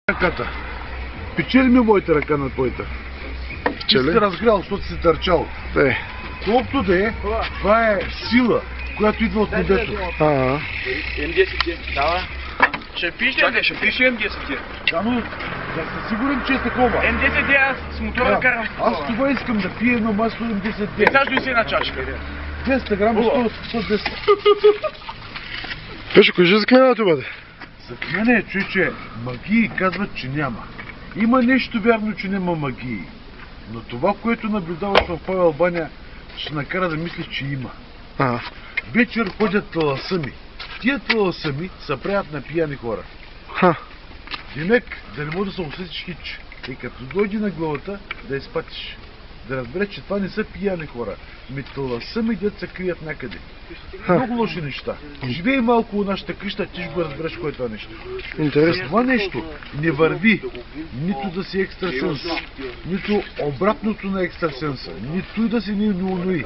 Ръката. Печели ми моята ръка на твоята. Ти си разгрял, защото си търчал. Колкото да е, това е сила, която идва от небето. М10. Дава. Ще пише М10. Да, но да си сигурен, че е такова. М10 аз с мотора да карам. Аз това искам да пия едно масло М10. Сега ще си една чашка. 200 грама, 110. Пешо, кажи за кменето, бъде. За кмене, човече, магии казват, че няма. Има нещо вярно, че няма магии. Но това, което наблюдаваш в Павел Баня, ще накара да мислиш, че има. Вечер ходят таласъми. Тия таласъми са правят на пияни хора. Демек, да не може да се усетиш хич. И като дойде на главата, да изпатиш. Да разбереш, че това не са пияни хора. Таласъми дет се крият някъде. Много лоши неща. Живей малко у нашата къща, ти ще го разбереш кое е това нещо. Интересно. Това нещо не върви нито да си екстрасенс, нито обратното на екстрасенса, нито и да си не унуи.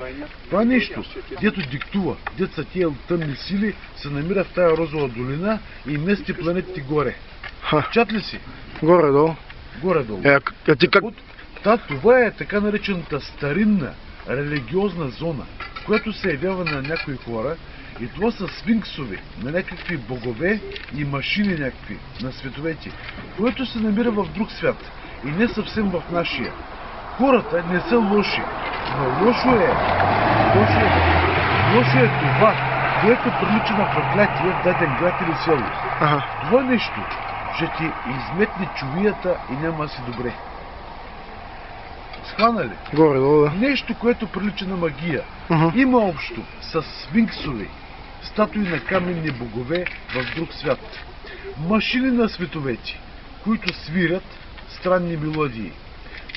Това нещо, дето диктува, дето са тия тъмни сили, се намира в тая розова долина и мести планетите горе. Чат ли си? Горе-долу. Горе-долу. Ти как? Това е така наречената старинна религиозна зона, която се явява на някои хора, и това са сфинксови, на някакви богове и машини някакви, на световете, което се намира в друг свят и не съвсем в нашия. Хората не са лоши, но лошо е това, което прилича на проклятие в даден град или село. Това нещо ще ти изметне чувията и няма да си добре. Схванали? Горе-долу, да. Нещо, което прилича на магия. Има общо с сфинксови, статуи на каменни богове в друг свят. Машини на световете, които свирят странни мелодии.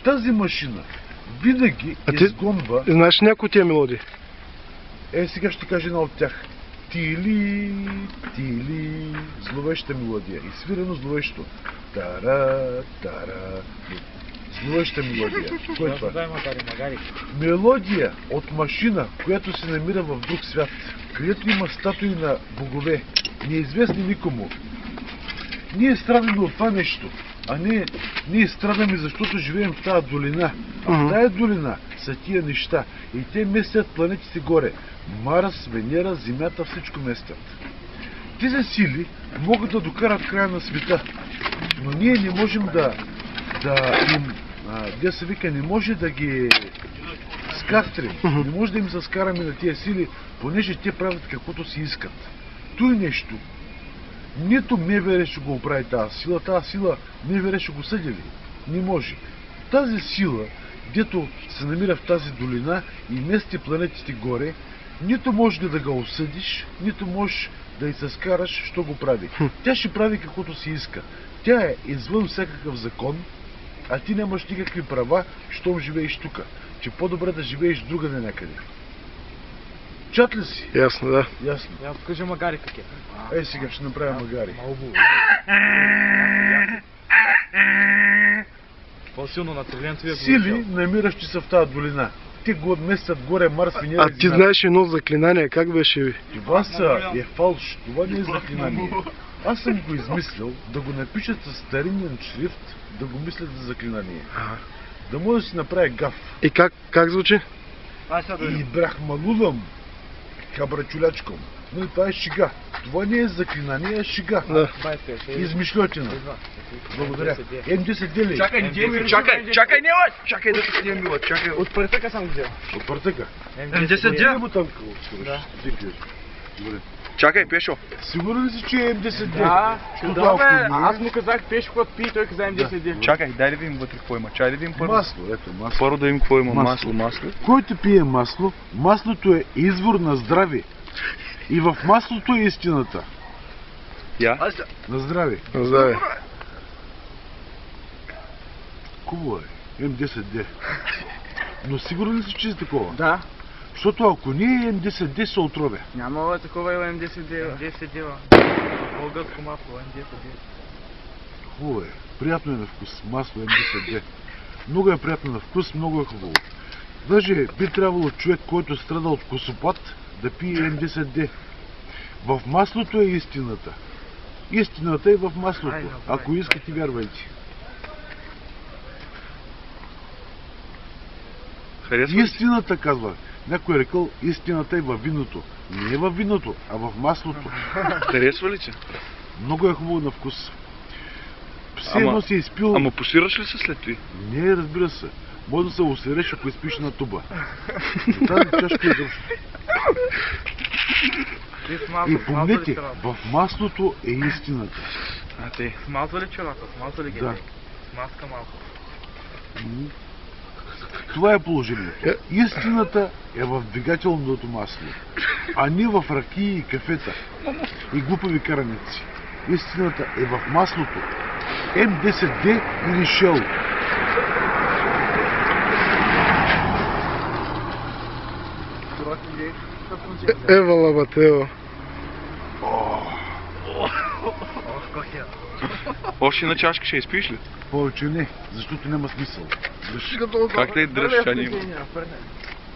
Тази машина винаги изгонва... Знаеш някои от тия мелодии? Сега ще кажа една от тях. Тили, зловеща мелодия. И свирено зловещо. Тара. Зловеща мелодия. Кой е това? Мелодия от машина, която се намира в друг свят, където има статуи на богове, неизвестни никому. Ние страдаме от това нещо, а ние страдаме, защото живеем в тази долина. А в тази долина са тия неща и те местят планетите горе. Марс, Венера, Земята, всичко местят. Тези сили могат да докарат края на света, но ние не можем да им, де се вика, не може да ги скастрим, не може да им се скараме на тия сили, понеже те правят каквото си искат. Той нещо, нито МВР ще го оправи тази сила МВР ще го съдили. Не може. Тази сила, дето се намира в тази долина и мести планетите горе, нито може да го осъдиш, нито можеш да й се скараш, що го прави. Тя ще прави каквото си иска. Тя е извън всякакъв закон, а ти нямаш никакви права, щом живееш тука. Че по-добре да живееш другаде някъде. Чат ли си? Ясно, да. Ясно. Я покажа магари как е. Сега ще направя магари. По-силно на трилентовия сили, намиращи се в тази долина. Те го местят горе, Марс, Венера. А ти знаеш едно заклинание, как беше? Това е фалш, това не е заклинание. Аз съм го измислил да го напишат със старинен шрифт, да го мислят за заклинание. Да може да си направя гаф. И как звучи? И брахмалулам, кабрачулячком. Но това е шига. Това не е заклинание, а шига. Измишлетина. Благодаря. М10 ли? Чакай, не лъж! Чакай да се снимам, чакай. От партъка съм взел. От партъка? М10 Да. Чакай, Пешо. Сигурен ли си, че е М10? Да, аз му казах Пешо, когато пи, той каза М10. Чакай, дай да видим вътре какво има. Чай да видим първо. Масло, ето масло. Първо да видим какво има. Масло. Който пие масло, маслото е извор на здраве. И в маслото е истината. На здраве. На здраве. Хубаво е. М10D. Но сигурно ли си, че е такова? Да. Защото ако не е М10D, се отровя. Няма такова е М10D. Българско масло М10D. Хубаво е. Приятно е на вкус. Масло М10D. Много е приятно на вкус, много е хубаво. Даже би трябвало човек, който страда от косопат, да пие М10D. В маслото е истината. Истината е в маслото. Ако искате, вярвайте. Харесва ли? Истината, казва. Някой е рекъл, истината е във виното. Не е във виното, а в маслото. Харесва ли че? Много е хубаво на вкус. Все едно си изпил... Ама посираш ли се след това? Не, разбира се. Може да се усереш, ако изпиш на туба. Но тази чашка е дължа. И помнете, в маслото е истината. А те? Смазва ли черата? Смазва ли ги? Да. Смазка малко. Това е положението. Истината е в двигателното масло, а не в ракии и кафета и глупави караници. Истината е в маслото. М10D или Shell. Ева лабатео. Още една чашка ще изпиш ли? Повече не, защото няма смисъл. Как те дръжиш, а няма?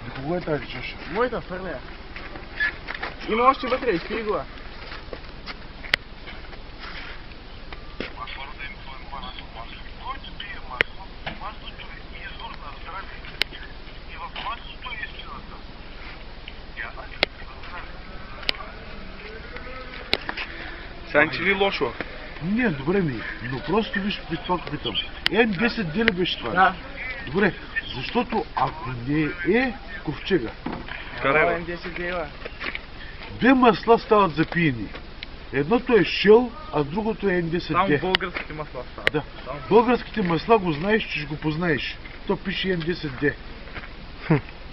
За кого е тази чаша? Моята фърля. Има още вътре, изпи го. Сега че ли лошо? Не, добре ми, но просто виж при това питам. М10D ли беше това? Да. Добре, защото ако не е ковчега, Карай, бе. М10 дела. две масла стават за пиени. Едното е Shell, а другото е Само М10D. българските масла стават. Да. Българските масла го знаеш, че ще го познаеш. То пише М10D.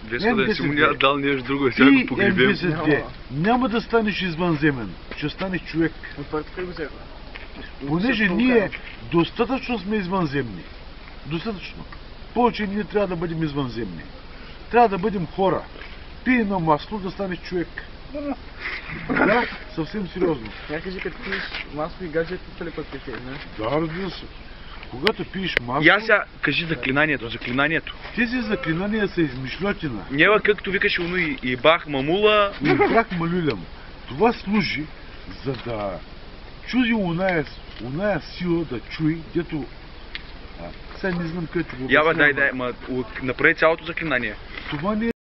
Деско да си му М10D. дал нещо друго, сега го погребем. М10D. Няма да станеш извънземен, ще станеш човек. Отвъртка го взема. Понеже ние достатъчно сме извънземни. Достатъчно. Повече ние трябва да бъдем извънземни. Трябва да бъдем хора. Пий едно масло да станеш човек. Да, съвсем сериозно. Я кажи, като пиеш масло и гаджетите ли пък те, не? Да, разбира се. Когато пиеш масло, Я сега кажи заклинанието. тези заклинания са измишлятина. Нева както викаш оно и бах мамула. И прах малюлям. Това служи, за да чуди оная сила да чуи, дето... Сега не знам където го Я бе, обяснявам. дай, ма направи цялото заклинание. Това не е